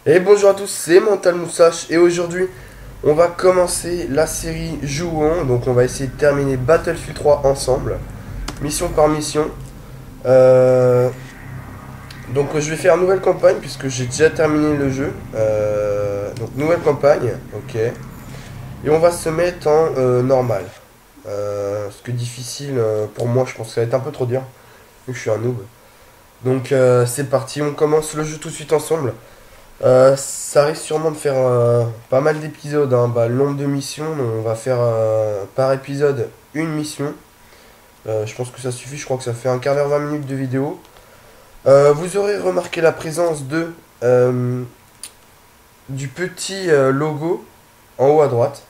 Et bonjour à tous, c'est Mental Moustache et aujourd'hui on va commencer la série Jouons. Donc on va essayer de terminer Battlefield 3 ensemble, mission par mission. Euh, donc je vais faire une nouvelle campagne puisque j'ai déjà terminé le jeu. Donc nouvelle campagne, ok. Et on va se mettre en normal. Ce que difficile pour moi, je pense que ça va être un peu trop dur, vu que je suis un noob. Donc c'est parti, on commence le jeu tout de suite ensemble. Ça risque sûrement de faire pas mal d'épisodes, hein. Bah, le nombre de missions, on va faire par épisode une mission. Je pense que ça suffit, je crois que ça fait un quart d'heure, 20 minutes de vidéo. Vous aurez remarqué la présence du petit logo en haut à droite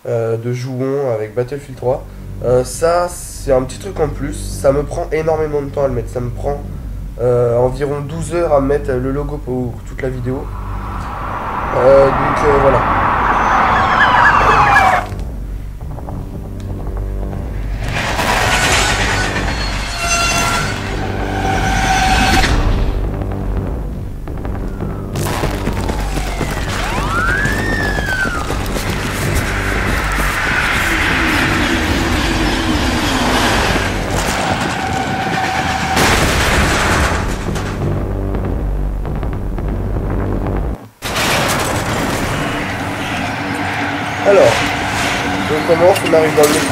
de Jouons avec Battlefield 3. Ça, c'est un petit truc en plus. Ça me prend énormément de temps à le mettre. Ça me prend environ 12 heures à mettre le logo pour toute la vidéo. Voilà. Alors, on commence, on arrive dans le métro.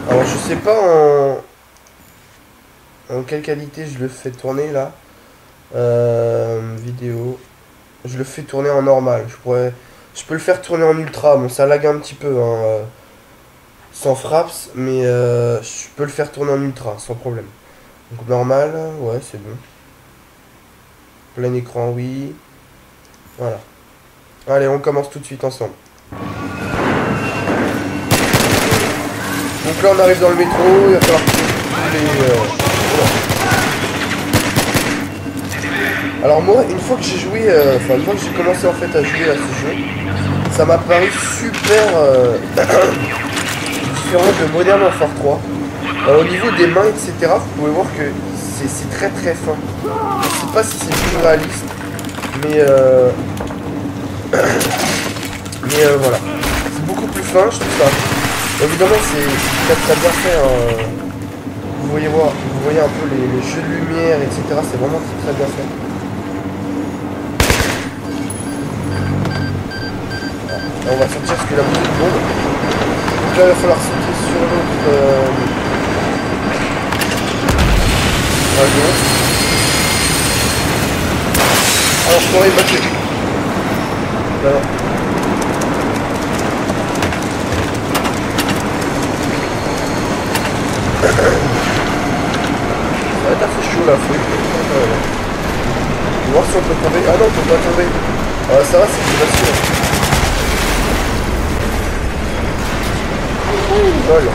Alors je sais pas en quelle qualité je le fais tourner là. Vidéo. Je le fais tourner en normal. Je peux le faire tourner en ultra. Bon, ça lag un petit peu, hein, sans fraps, mais je peux le faire tourner en ultra sans problème. Donc normal, ouais, c'est bon. Plein écran, oui. Voilà. Allez, on commence tout de suite ensemble. Donc là, on arrive dans le métro. Il va falloir que Alors moi, une fois que j'ai joué, une fois que j'ai commencé en fait à jouer à ce jeu, ça m'a paru super différent de Modern Warfare 3. Au niveau des mains, etc., vous pouvez voir que c'est très très fin. Je sais pas si c'est plus réaliste, mais voilà. C'est beaucoup plus fin, je trouve ça. Évidemment, c'est très très bien fait, hein. Vous voyez un peu les jeux de lumière, etc. C'est vraiment très bien fait. Là, on va sortir parce que la musique tombe. Donc là, il va falloir sauter sur l'autre wagon. Alors, je pourrais battre. Là, non. Ça va être assez chaud là, faut on va voir si on peut tomber. Ah non, on peut pas tomber. Ah, ça va, c'est facile. Lol.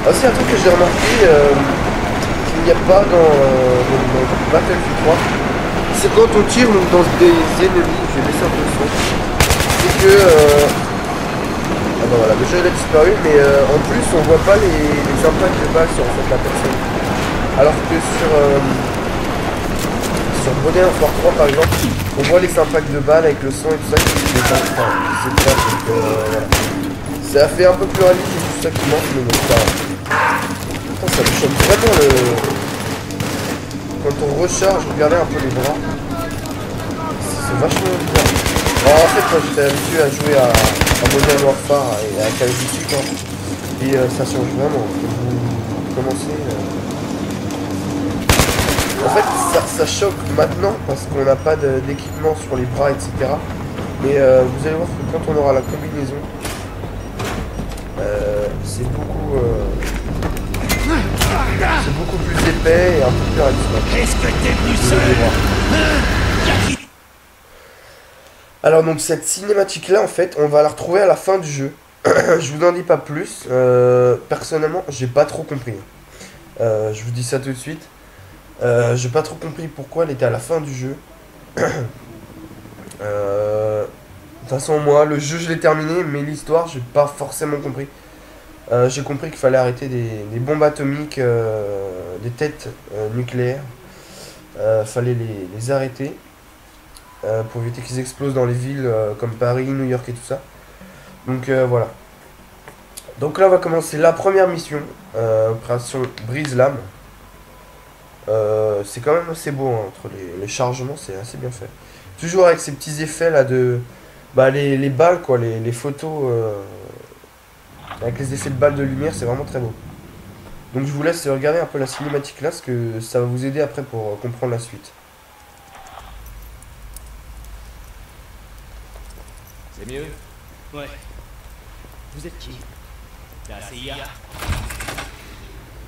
Ah, c'est un truc que j'ai remarqué qu'il n'y a pas dans Battlefield 3. C'est quand on tire dans des ennemis, je vais laisser un peu le son. C'est que ah ben voilà, déjà il a disparu, mais en plus on voit pas les impacts de balles sur en fait, la personne. Alors que sur Modern Warfare 3 par exemple, on voit les impacts de balles avec le son et tout ça qui s'éclate. Voilà. Ça fait un peu plus réaliste, c'est tout ça qui manque, mais bon, ça me choque vraiment quand on recharge, regardez un peu les bras. C'est vachement bizarre. Alors, en fait, moi j'étais habitué à jouer à Modern Warfare et à Call of Duty, quoi. Et ça change vraiment. Vous commencez. En fait, ça choque maintenant parce qu'on n'a pas d'équipement sur les bras, etc. Mais vous allez voir que quand on aura la combinaison, c'est beaucoup plus épais et un peu plus réaliste. Est-ce que t'es venu seul? Alors donc cette cinématique là en fait on va la retrouver à la fin du jeu. Je vous en dis pas plus. Personnellement j'ai pas trop compris. Je vous dis ça tout de suite. J'ai pas trop compris pourquoi elle était à la fin du jeu. De toute façon, moi, le jeu, je l'ai terminé, mais l'histoire, j'ai pas forcément compris. J'ai compris qu'il fallait arrêter des bombes atomiques, des têtes nucléaires. Fallait les arrêter pour éviter qu'ils explosent dans les villes comme Paris, New York et tout ça. Donc voilà. Donc là, on va commencer la première mission, opération Brise-Lame. C'est quand même assez beau, hein, entre les chargements, c'est assez bien fait. Toujours avec ces petits effets là de... Bah les balles quoi, les photos avec les effets de balles de lumière, c'est vraiment très beau. Donc je vous laisse regarder un peu la cinématique là, parce que ça va vous aider après pour comprendre la suite. C'est mieux? Ouais. Vous êtes qui? La CIA?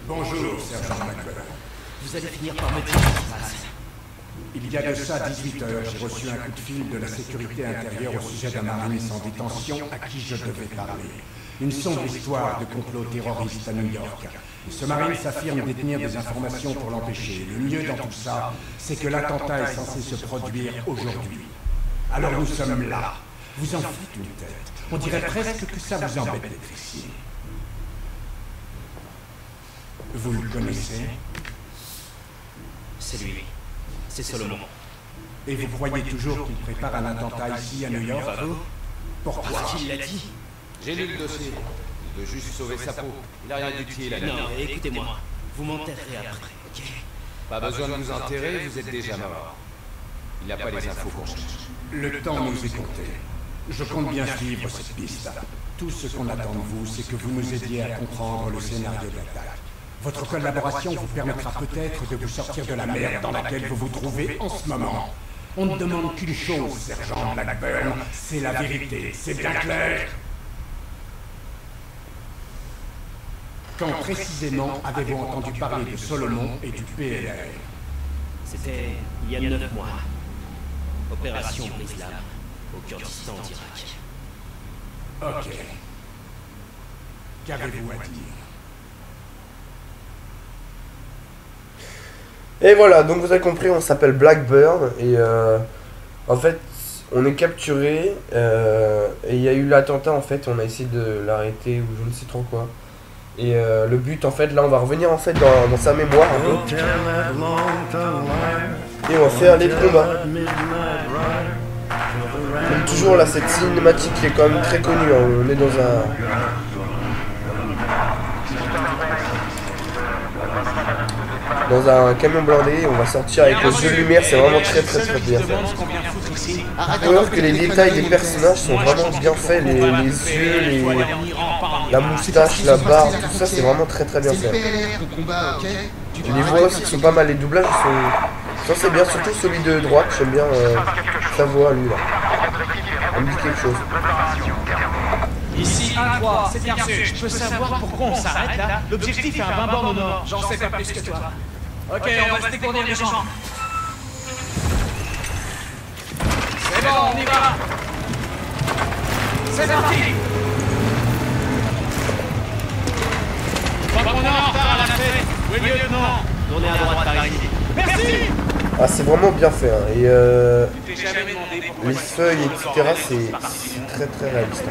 Bonjour, sergent McBurney. Vous allez finir par me dire ce qui se passe. Il y a de ça 18 heures, j'ai reçu un coup de fil de la sécurité intérieure au sujet d'un marine en détention à qui je devais parler. Une sombre histoire de complot terroriste à New York. Et ce marine s'affirme détenir des informations pour l'empêcher. Le mieux dans tout ça, c'est que l'attentat est censé se produire aujourd'hui. Alors nous sommes là. Vous en faites une tête. On dirait presque que ça vous embête d'être ici. Vous le connaissez? C'est lui. C'est Solomon. Et vous croyez toujours qu'il prépare un attentat ici à New York? Pas vous? Pourquoi? Parce qu'il l'a dit. J'ai lu le dossier. Il veut juste sauver sa peau. Il n'a rien d'utile à Non, écoutez-moi. Vous m'enterrerez après, ok? Pas besoin de vous enterrer, vous êtes déjà mort. Il n'a pas les infos qu'on cherche. Le temps nous est compté. Je compte bien suivre cette piste. Tout ce qu'on attend de vous, c'est que vous nous aidiez à comprendre le scénario d'attaque. Votre collaboration vous permettra peut-être de vous sortir de la merde dans laquelle vous vous trouvez en ce moment. On ne demande qu'une chose, sergent Blackburn, c'est la vérité, c'est bien clair? Quand précisément avez-vous entendu parler de Solomon et du PLR? C'était il y a 9 mois. Opération Brise-Lame, au Kurdistan d'Irak. Ok. Qu'avez-vous à dire? Et voilà, donc vous avez compris, on s'appelle Blackburn et en fait on est capturé et il y a eu l'attentat en fait, on a essayé de l'arrêter ou je ne sais trop quoi. Et le but en fait, là on va revenir en fait dans sa mémoire un peu. Et on va faire les combats. Comme toujours là, cette cinématique qui est quand même très connue, hein. On est dans un camion blindé, on va sortir avec le jeu de lumière, c'est vraiment très bien fait. Faut voir que les détails des personnages sont vraiment bien faits, les yeux, la moustache, la barbe, tout ça c'est vraiment très bien fait. Les voix aussi sont pas mal, les doublages sont... Ça c'est bien, surtout celui de droite, j'aime bien sa voix lui là. On me dit quelque chose. Ici 1-3, c'est bien sûr. Je peux savoir pourquoi on s'arrête là? L'objectif est à 20 bornes au nord. J'en sais pas plus que toi. Ok, on va se décourdir les gens. C'est bon, on y va. C'est parti. Je crois qu'on est en retard à la fête. Oui, lieutenant. Tournez à droite par ici. Merci. Ah c'est vraiment bien fait hein. Et Tu t'es jamais demandé pourquoi les feuilles etc c'est très réaliste.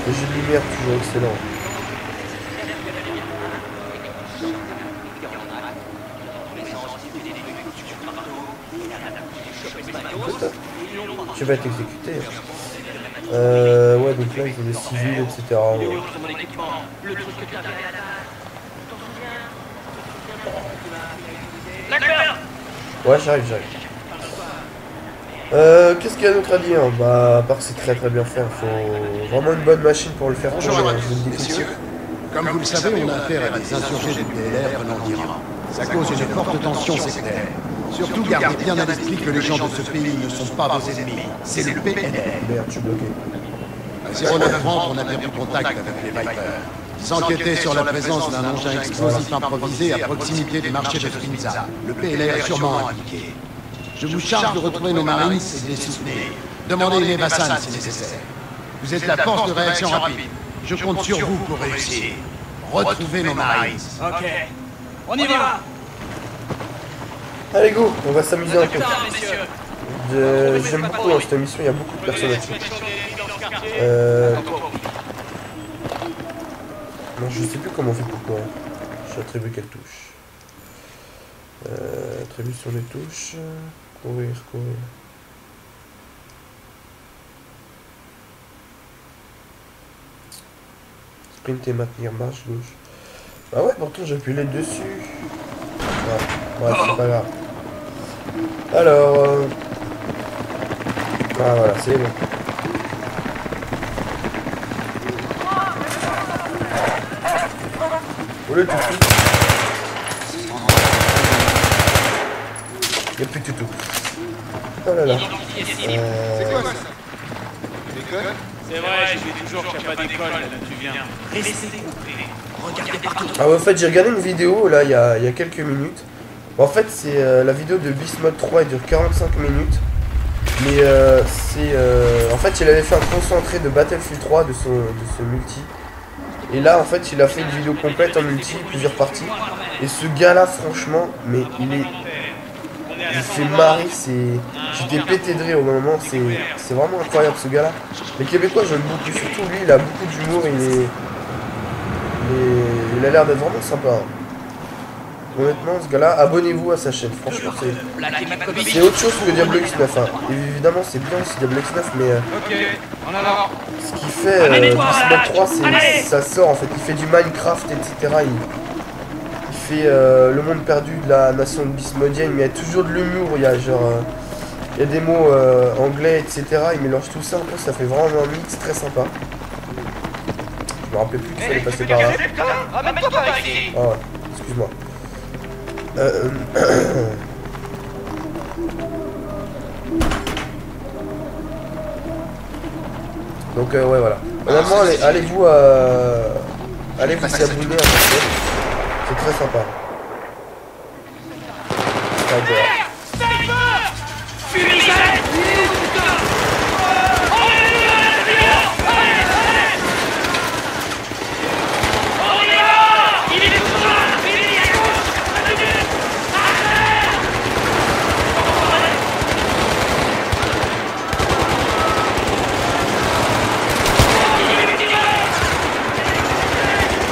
Le jeu de lumière toujours excellent. Tu vas être exécuté. Ouais donc là ils ont des civils etc. Ouais. Ouais, j'arrive. Qu'est-ce qu'il y a d'autre à dire? Bah, à part que c'est très bien fait, il faut vraiment une bonne machine pour le faire tourner. Bonjour à tous, messieurs. Comme vous le savez, on a affaire à des insurgés du PLR venant d'Iran. Ça cause une forte tension sectaire. Surtout, gardez bien à l'esprit que les gens de ce pays ne sont pas vos ennemis. C'est le PLR. Merde, je suis bloqué. À 0930, on a perdu contact avec les Vipers. Ils enquêtaient sur la présence d'un engin explosif improvisé à proximité du marché de Spinza. Le PLR est sûrement impliqué. Je vous charge de retrouver nos Marines et de les soutenir. Demandez une Evassan si nécessaire. Vous êtes la force de réaction rapide. Je compte sur vous pour réussir. retrouver nos Marines. Ok. On y va. Allez go, on va s'amuser un peu. Putain, messieurs. J'aime beaucoup hein, cette mission, il y a beaucoup de personnages. Non, je sais plus comment on fait pour courir. Je attribue quelle touche. Attribution des touches. Courir, courir. Sprint et maintenir marche gauche. Ah ouais, pourtant j'ai appuyé dessus. Ouais, c'est pas grave. Alors... Ah voilà, c'est bon. Où le toutou? Y'a plus de toutou. Oh là là. C'est quoi ça? L'école? C'est vrai, je dis toujours qu'il n'y a pas d'école là d'où tu viens. Restez groupés. Regardez partout. Ah ouais, en fait j'ai regardé une vidéo là il y a quelques minutes. En fait c'est la vidéo de Beast Mode 3, elle dure 45 minutes. Mais en fait il avait fait un concentré de Battlefield 3 de ce multi. Et là en fait il a fait une vidéo complète en multi, plusieurs parties. Et ce gars là franchement, mais il fait marrer, j'étais pété de rire au moment, c'est vraiment incroyable ce gars là. Les Québécois j'aime beaucoup, surtout lui il a beaucoup d'humour, il a l'air d'être vraiment sympa. Hein. Honnêtement ce gars là, abonnez-vous à sa chaîne, franchement c'est autre chose que Diablo X9 hein. Évidemment c'est bien aussi Diablo X9 mais Ok, en avant. ce qu'il fait Beast Mode 3 ça sort en fait, il fait du Minecraft etc. Il fait le monde perdu de la nation de Bismodienne, mais il y a toujours de l'humour, il y a genre il y a des mots anglais etc. Il mélange tout ça un peu, ça fait vraiment un mix très sympa. Je me rappelais plus qu'il fallait passer par là. Ramène-toi par ici. Ah ouais, excuse-moi. Donc ouais voilà. Honnêtement allez-vous s'y abonner à ma chaîne. C'est très sympa.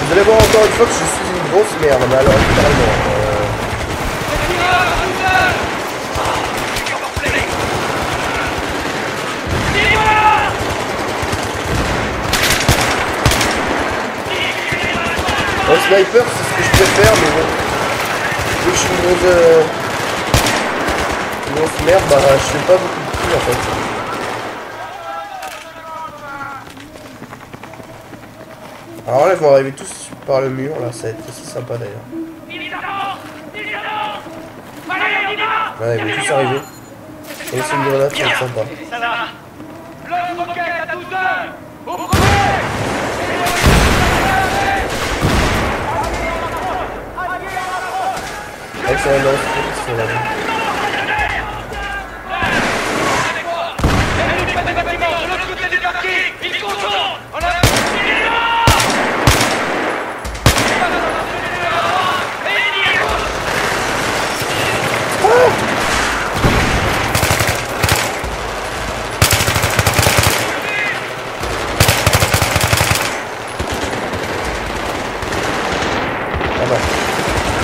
Vous allez voir encore une fois que je suis une grosse merde, mais alors littéralement. Le sniper c'est ce que je préfère, mais bon. Vu que je suis une grosse merde, bah je fais pas beaucoup de kills en fait. Alors là, ils vont arriver tous par le mur, là, ça va être aussi sympa d'ailleurs. Ouais, ils vont tous arriver. Et c'est une grenade, ça va être sympa. Ouais, ça va lancer,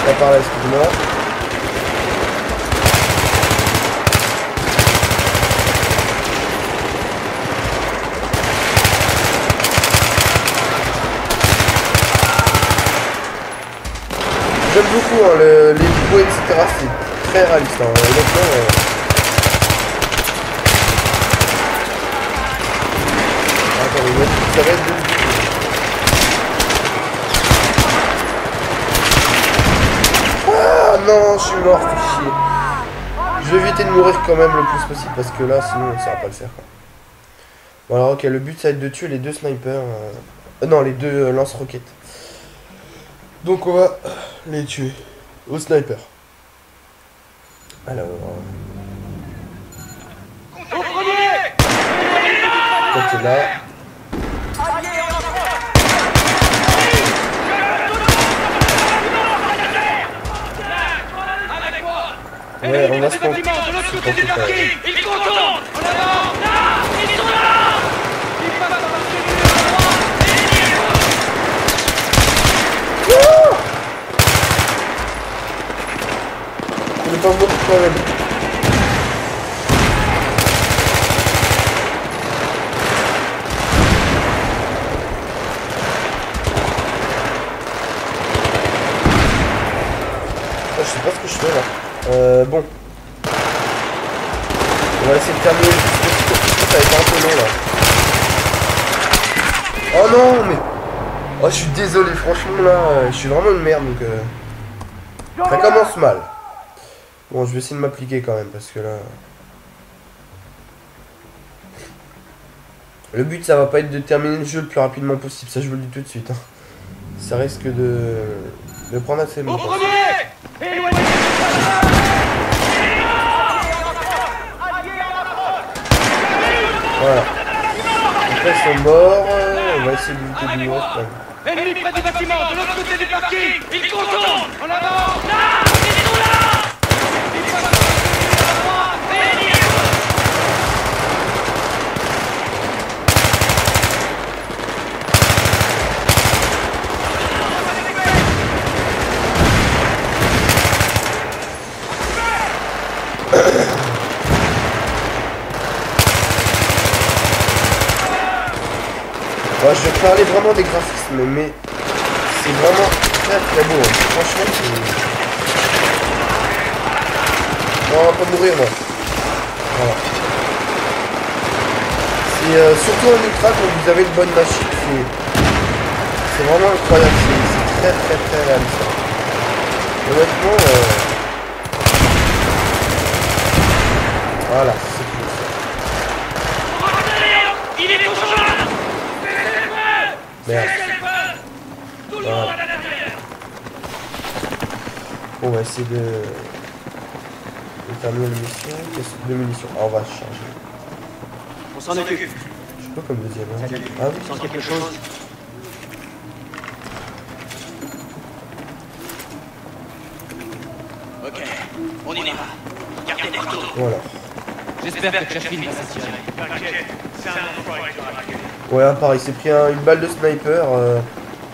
Pas par là, excuse-moi. J'aime beaucoup hein, les bruits, etc. C'est très réaliste. Hein. Attendez, ça va être de... Ah non, je suis mort, fais chier. Je vais éviter de mourir quand même le plus possible parce que là, sinon, ça va pas le faire. Quoi. Bon alors, ok, le but, ça va être de tuer les deux snipers. Non, les deux lance-roquettes. Donc, on va les tuer au sniper. Alors... Ok, là... Ouais, on va se bâtiment, de l'autre côté du parking. Ils contournent. En avant. Là, ils sont là. Ils passent par la cellule Je ne pense beaucoup quand même. Je sais pas ce que je fais là. Bon. On va essayer de terminer juste ça va être un peu long là. Oh non mais. Oh je suis désolé franchement là, je suis vraiment une merde donc ça commence mal. Bon je vais essayer de m'appliquer quand même parce que là. Le but ça va pas être de terminer le jeu le plus rapidement possible, ça je vous le dis tout de suite. Hein. Ça risque de prendre assez longtemps. Voilà. Après ils sont morts, on va essayer de lutter du mort quand même. Ennemi près du bâtiment, de l'autre côté du parking. Ils contournent. En avant. Là, ils sont là. Ils passent par la droite. Ouais, je vais parler vraiment des graphismes, mais c'est vraiment très très beau. Hein. Franchement, c'est... Non, on va pas mourir, moi. Voilà. C'est surtout en ultra quand vous avez une bonne machine, c'est vraiment incroyable. C'est très très très réaliste. Honnêtement, voilà, c'est cool. Il est toujours là. Merde. Voilà. On va essayer de terminer l'émission. Qu'est-ce que de munitions? Ah, on va changer. On s'en occupe. Je suis pas comme deuxième. Hein. Ah oui. Sans quelque chose. Ok, on y va. Gardez partout. Voilà. J'espère que Chaffin va s'attirer. T'inquiète, c'est un endroit qui aura marqué. Ouais, pareil, il s'est pris une balle de sniper,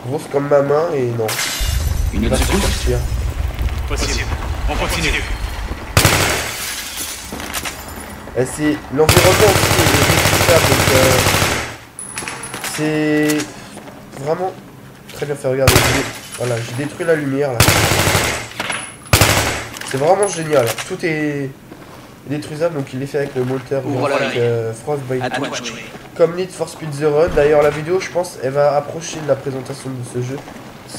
grosse comme ma main, et non. Une Il va autre se secousse. sortir. Possible. On continue. Et c'est l'environnement aussi est respectable, donc c'est vraiment très bien fait. Regardez, voilà, j'ai détruit la lumière là. C'est vraiment génial. Tout est détruisable, donc il est fait avec le moteur graphique Frostbite. À toi de jouer. Comme Need for Speed The Run. D'ailleurs, la vidéo, je pense, elle va approcher de la présentation de ce jeu.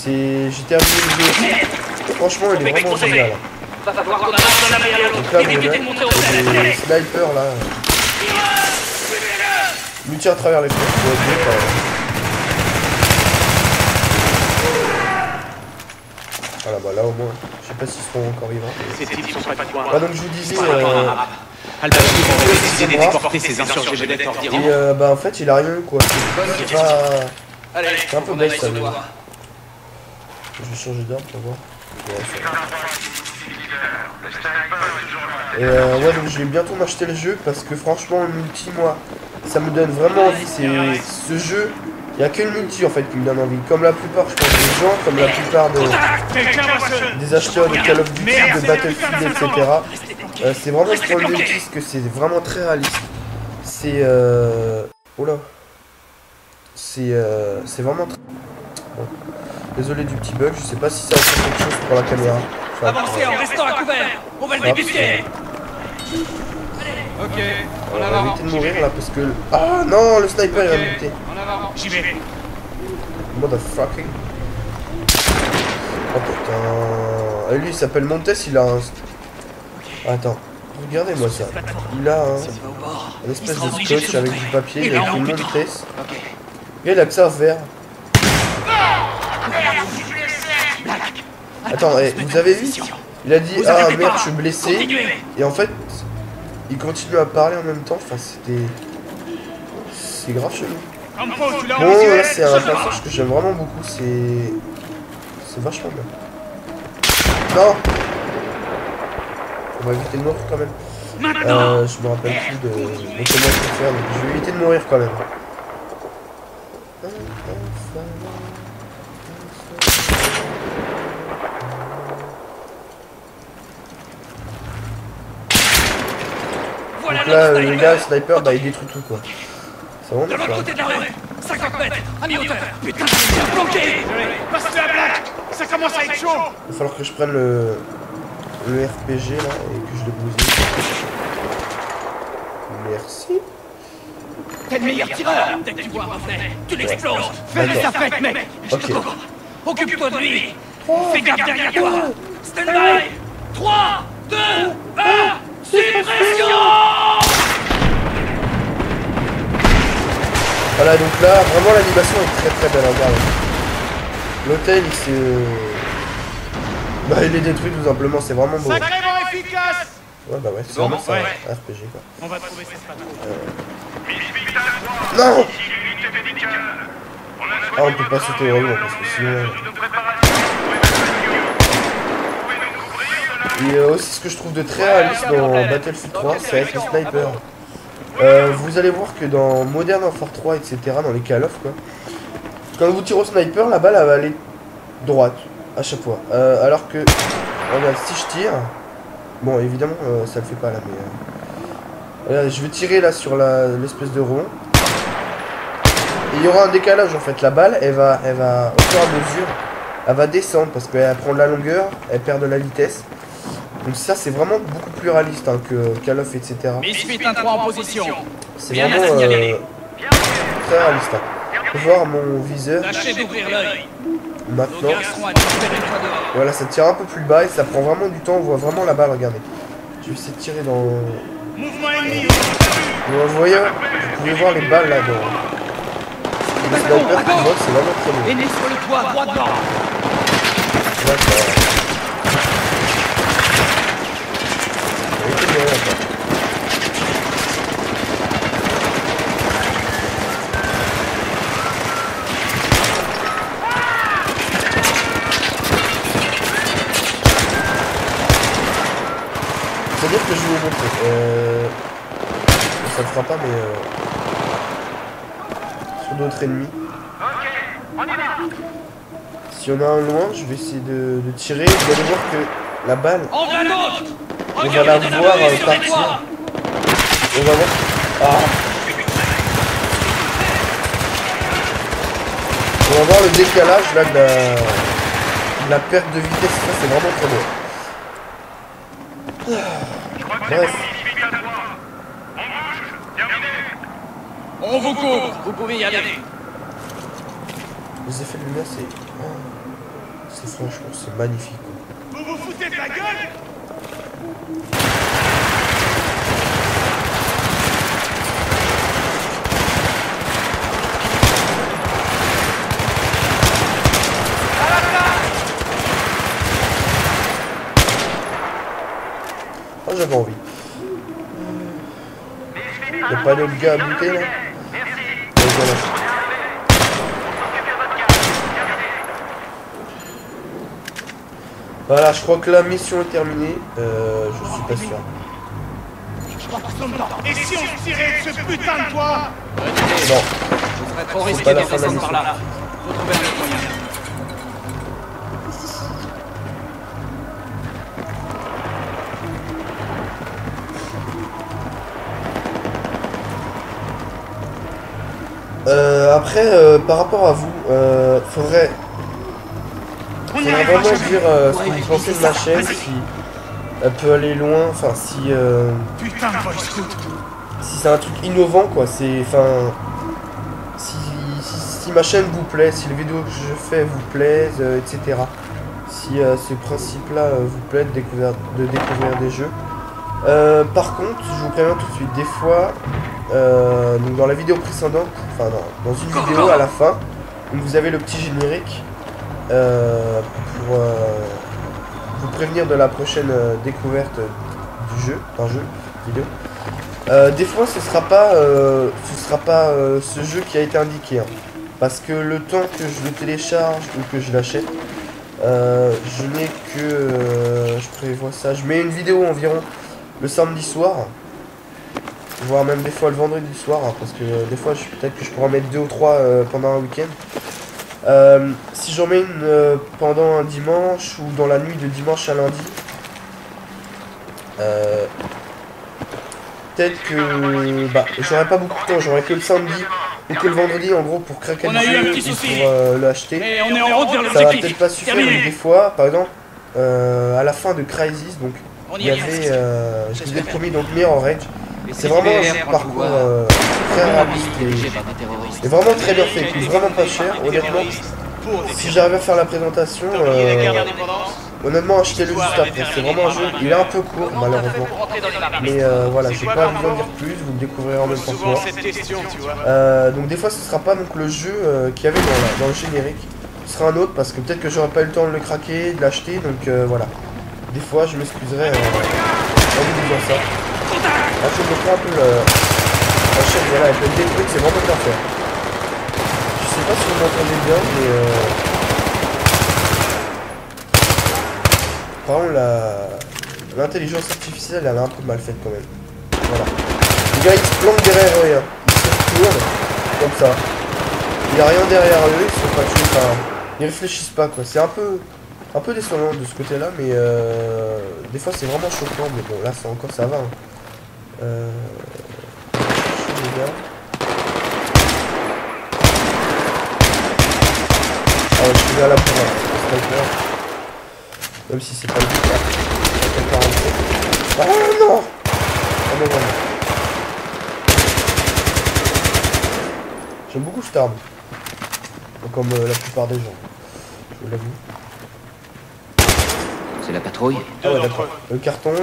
J'ai terminé le jeu aussi. Franchement, il est vraiment génial. Va falloir qu'on avance dans la meilleure. Donc là, vous Évitez de monter au voyez, ciel. les snipers là. Lui tire à travers les fenêtres. Ouais, bien, quand même. Voilà, bah là au moins, je sais pas s'ils seront encore vivants. Ces types sont pas de loin. Bah donc je vous disais, Al-Bashir aurait décidé d'exporter ses insurgés vedettes hors d'Iran. et bah en fait il a rien eu quoi. C'est pas... Allez, C'est un peu bête ça. Mais... Je vais changer d'arme pour voir. Et ouais donc je vais bientôt m'acheter le jeu parce que franchement le multi moi ça me donne vraiment envie. C'est ce jeu, il n'y a qu'une multi en fait qui me donne envie. Comme la plupart je pense des gens, comme la plupart des acheteurs de Call of Duty, de Battlefield, etc. C'est vraiment pour le multi parce que c'est vraiment très réaliste. C'est oula. C'est vraiment très... Bon. Désolé du petit bug, je sais pas si ça va faire quelque chose pour la caméra. Avancez en restant à couvert. On va le débusquer. Ok, On va éviter de mourir là parce que... Ah non, le sniper il va me buter. en avant. J'y vais. Motherfucking. Oh putain. Et lui il s'appelle Montes, il a un... Attends, regardez-moi ça. Il a un espèce de scotch avec du papier, il a écrit Montes. Et il a que ça à faire. Attends, vous avez vu? Il a dit ah merde je suis blessé. Et en fait, il continue à parler en même temps. Enfin c'est grave chelou. Bon là c'est un personnage que j'aime vraiment beaucoup. C'est vachement bien. Non. On va éviter de mourir quand même. Maintenant. Je me rappelle plus de comment il faut faire, donc je vais éviter de mourir quand même. Voilà Donc là, notre le gars, sniper, bah il détruit tout quoi. C'est vraiment de l'autre ça. côté de la rue. 50 mètres. À mi-hauteur. Putain, c'est bien bloqué. Passe-le à Black. Ça commence à être chaud. Il va falloir que je prenne le RPG là et que je le bousille. Merci. T'es le meilleur tireur. Dès que tu vois un reflet, tu l'exploses. Fais-le sa fête, mec. Je te couvre. Occupe-toi de lui. Fais gaffe derrière toi. Stand by. 3, 2, 1. Suppression. Voilà, donc là, vraiment l'animation est très belle, regarde. L'hôtel, il s'est... Bah, il est détruit tout simplement, c'est vraiment beau. Sacrément efficace. Ouais, bah ouais, c'est Bon, vraiment ça, ouais. un RPG quoi. On va trouver cette patrouille. Non! Ah, on peut pas sauter au roulement parce que sinon... Et aussi, ce que je trouve de très réaliste dans Battlefield 3, c'est avec les snipers. Vous allez voir que dans Modern Warfare 3, etc., dans les Call of, quoi, quand vous tirez au sniper, la balle elle va aller droite à chaque fois. Alors que, regarde, si je tire, bon, évidemment, ça le fait pas là, mais regarde, je vais tirer là sur l'espèce de rond. Et il y aura un décalage en fait. La balle, elle va au fur et à mesure, elle va descendre parce qu'elle prend de la longueur, elle perd de la vitesse. Donc ça c'est vraiment beaucoup plus réaliste hein, que Call of, etc. Misfit 1-3 en position. C'est Bien vraiment signalé. très réaliste. Hein. Faut voir mon viseur Tâchez d'ouvrir l'œil. Nos maintenant. gars seront à disparaître une fois dehors. Voilà, ça tire un peu plus bas et ça prend vraiment du temps. On voit vraiment la balle, regardez. Je vais essayer de tirer dans... Mouvement ennemi. Vous voyez, vous pouvez voir les balles là dans... Le sniper qui vole, c'est vraiment très bon. Ennemi sur le toit, droit devant. Là, ça... Il était bien, là, quoi. C'est-à-dire que je vais vous montrer. Ça ne fera pas, mais sur d'autres ennemis. Si on a un loin, je vais essayer de tirer. Vous allez voir que la balle, En voilà d'autres. on va la voir partir. On va voir. Ah. On va voir le décalage là de la perte de vitesse. Ça, c'est vraiment très beau. Bref. On vous couvre. Vous pouvez y aller. Les effets de lumière, c'est franchement, c'est magnifique. Quoi. Vous vous foutez de la gueule. Oh, j'avais envie. Y'a pas d'autre gars à buter là? Voilà. Voilà, je crois que la mission est terminée. Je suis pas sûr. Et si on tirait de ce putain de toit? Non, Ce serait trop c'est risqué pas de la fin de la descendre par mission. là. Faut trouver un autre moyen. Après, par rapport à vous, faudrait vraiment dire ce que vous pensez de ma chaîne, si elle peut aller loin, enfin si Putain de boy scout. si c'est un truc innovant quoi, c'est enfin si ma chaîne vous plaît, si les vidéos que je fais vous plaisent, etc. Si ce principe-là vous plaît de découvrir des jeux. Par contre, je vous préviens tout de suite, des fois, donc dans la vidéo précédente, enfin dans une vidéo à la fin, donc vous avez le petit générique pour vous prévenir de la prochaine découverte du jeu, d'un jeu vidéo. Des fois, ce sera pas ce jeu qui a été indiqué, hein, parce que le temps que je le télécharge ou que je l'achète, Je n'ai que... je prévois ça. Je mets une vidéo environ le samedi soir. Voire même des fois le vendredi soir. Hein, parce que des fois, peut-être que je pourrais en mettre 2 ou 3 pendant un week-end. Si j'en mets une pendant un dimanche ou dans la nuit de dimanche à lundi. Peut-être que... bah, j'aurais pas beaucoup de temps. J'aurais que le samedi ou que le vendredi en gros pour craquer le jeu et pour l'acheter. On est en route vers Ça va l'objectif. peut-être pas suffire, mais des fois, par exemple, à la fin de Crysis, donc il y avait, je vous ai promis, donc Mirror Edge. C'est vraiment un parcours très rapide et vraiment très bien fait, il coûte vraiment pas cher, honnêtement. Si j'arrive à faire la présentation, honnêtement achetez-le juste après, c'est vraiment un jeu, il est un peu court malheureusement. Mais voilà, j'ai pas besoin de dire plus, vous le découvrirez en même temps que moi. Donc des fois ce sera pas donc le jeu qu'il y avait dans le générique, ce sera un autre parce que peut-être que j'aurai pas eu le temps de le craquer, de l'acheter, donc voilà. Des fois je m'excuserai en vous disant ça. Là je me prends un peu la chaîne, voilà, avec le trucs, c'est vraiment bien fait. Je sais pas si vous m'entendez bien, mais par contre l'intelligence artificielle elle est un peu mal faite quand même. Voilà. Les gars ils se planquent derrière eux, hein. Ils se retournent comme ça. Il n'y a rien derrière eux, ils sont pas tués, enfin, ils réfléchissent pas quoi. C'est un peu décevant de ce côté là, mais des fois c'est vraiment choquant, mais bon là c'est encore ça va. Hein. Les gars. Ah ouais, je suis à la bourre, même si c'est pas le cas. Ah non. Ah non, vraiment. J'aime beaucoup cette arme. Comme la plupart des gens. Je vous l'avoue. C'est la patrouille. Ah ouais, d'accord. Le carton.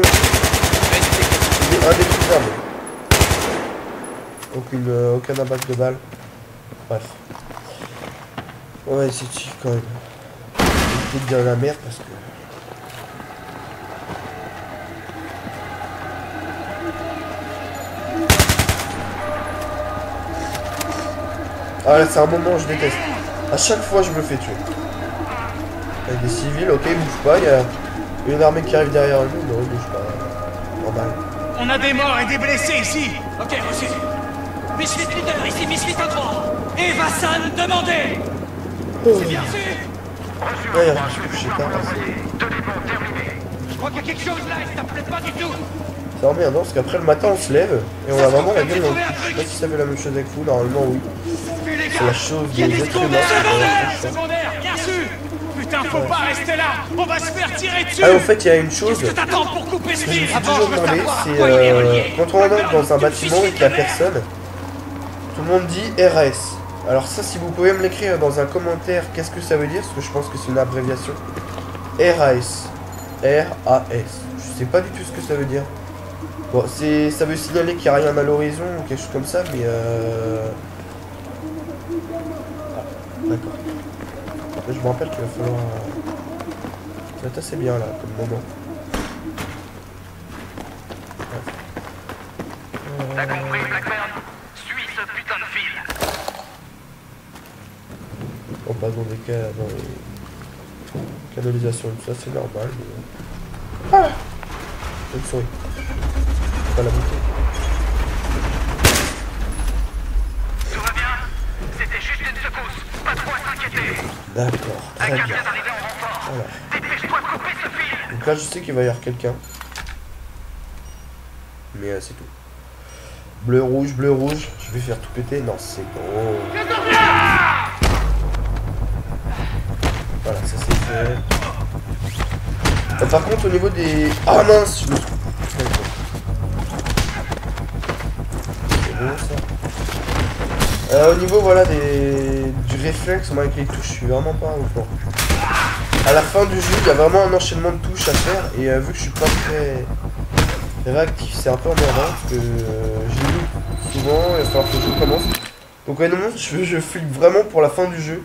Il est indétruisable. Aucun impact de balle. Bref. On va essayer de suivre quand même. Je vais peut-être dire la merde parce que... Ah là c'est un moment où je déteste. À chaque fois je me fais tuer. Avec des civils, ok, ils bougent pas, il y a une armée qui arrive derrière nous, non, ils bougent pas. Normal. On a des morts et des blessés ici. Ok, reçu. Misfit leader, ici Misfit 3. Eva San, demandez. C'est bien reçu. Ouais, il y a je sais pas. Je crois qu'il y a quelque chose là, et ça me plaît pas du tout. C'est emmerdant parce qu'après le matin on se lève et on a vraiment la gueule dans le cul. Je sais pas si ça fait la même chose avec vous, normalement oui. C'est la chose des êtres humains. Secondaire, bien sûr. Putain, faut pas rester là. On va se faire tirer dessus. Ah, en fait, il y a une chose que Qu'est-ce que t'attends pour couper ce je me fil? suis toujours demandé, c'est quand on entre dans un bâtiment et qu'il n'y a personne, tout le monde dit RAS. Alors ça, si vous pouvez me l'écrire dans un commentaire, qu'est-ce que ça veut dire? Parce que je pense que c'est une abréviation. RAS. R-A-S. Je sais pas du tout ce que ça veut dire. Bon, ça veut signaler qu'il n'y a rien à l'horizon ou quelque chose comme ça, mais ah, d'accord. Je me rappelle qu'il va falloir... Ça va être assez bien là, comme moment. T'as compris, Blackburn? Suis ce putain de fil. On passe dans des cas... dans les... canalisations et tout ça, c'est normal. Mais... Ah, une souris. Pas la bouteille. Tout va bien? C'était juste une secousse. Pas trop à s'inquiéter. D'accord, très bien. Voilà. Dépêche-toi de couper ce fil. Donc là, je sais qu'il va y avoir quelqu'un. Mais c'est tout. Bleu, rouge, je vais faire tout péter. Non, c'est bon. Voilà, ça c'est fait. Par contre, au niveau des... Ah mince, je me suis... C'est bon ça. Au niveau, voilà, du réflexe, moi avec les touches, je suis vraiment pas au fond. À la fin du jeu, il y a vraiment un enchaînement de touches à faire. Et vu que je suis pas très réactif, c'est un peu emmerdant. Parce que j'ai lu souvent, il va falloir que je commence. Donc ouais, non, je flippe vraiment pour la fin du jeu.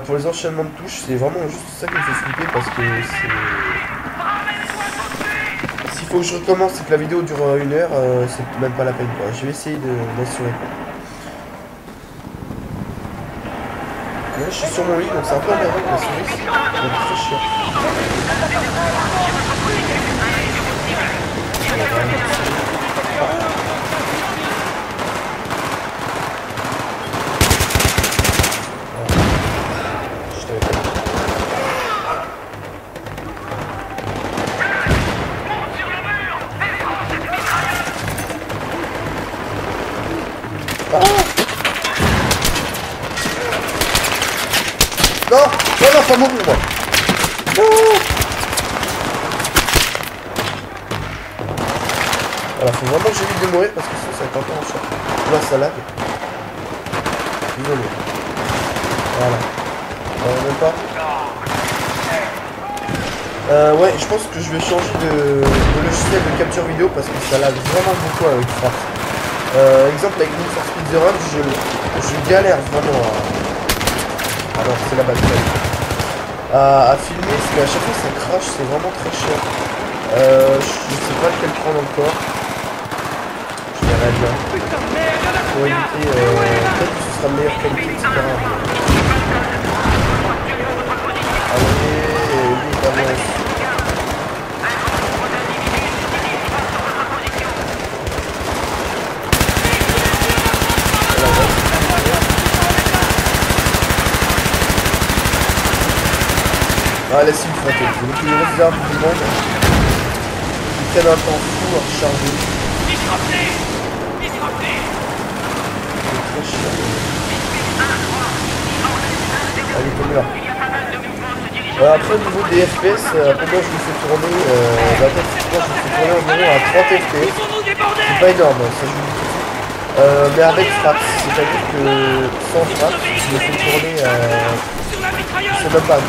Pour les enchaînements de touches, c'est vraiment juste ça qui me fait flipper parce que c'est... S'il faut que je recommence et que la vidéo dure 1 heure, c'est même pas la peine quoi. Je vais essayer de m'assurer. Là, je suis sur mon lit, donc c'est un peu emmerdant avec la souris. C'est très chiant. Non, pas mourir moi. Non. Voilà, faut vraiment que j'évite de mourir parce que sinon ça va être encore en chat. Là ça lag. Désolé. Voilà. Même pas. Ouais, je pense que je vais changer de logiciel de capture vidéo parce que ça lag vraiment beaucoup avec Fraps. Exemple avec Need for Speed The Run, je galère vraiment à... Alors c'est la batterie. À filmer, parce qu'à chaque fois ça crache, c'est vraiment très cher. Je sais pas lequel prendre encore. Je verrai bien. Pour éviter, peut-être que ce sera de meilleure qualité, etc. Allez, vite, avance. Ah, laisse-le frotter. C'est le plus gros arbre du monde. Il prennent un temps fou à recharger. C'est très chiant. Allez, comme là. Après, au niveau des FPS, pour moi, je me fais tourner. Je me fais tourner environ à 30 FPS. C'est pas énorme, ça je vous dis tout de suite. Mais avec Fraps, c'est-à-dire que sans Fraps, je me fais tourner à. C'est même pas un peu,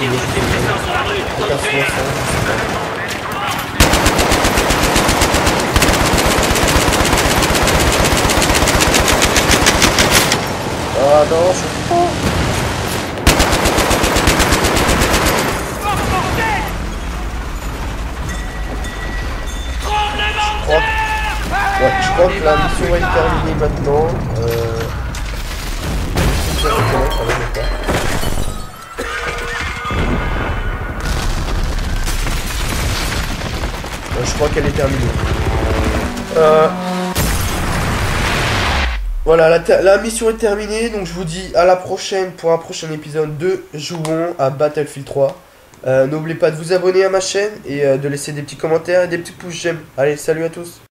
ah non, je suis pas. Je crois que la mission va être terminée maintenant. Je crois qu'elle est terminée. Voilà, la mission est terminée. Donc je vous dis à la prochaine pour un prochain épisode de Jouons à Battlefield 3. N'oubliez pas de vous abonner à ma chaîne et de laisser des petits commentaires et des petits pouces j'aime. Allez, salut à tous.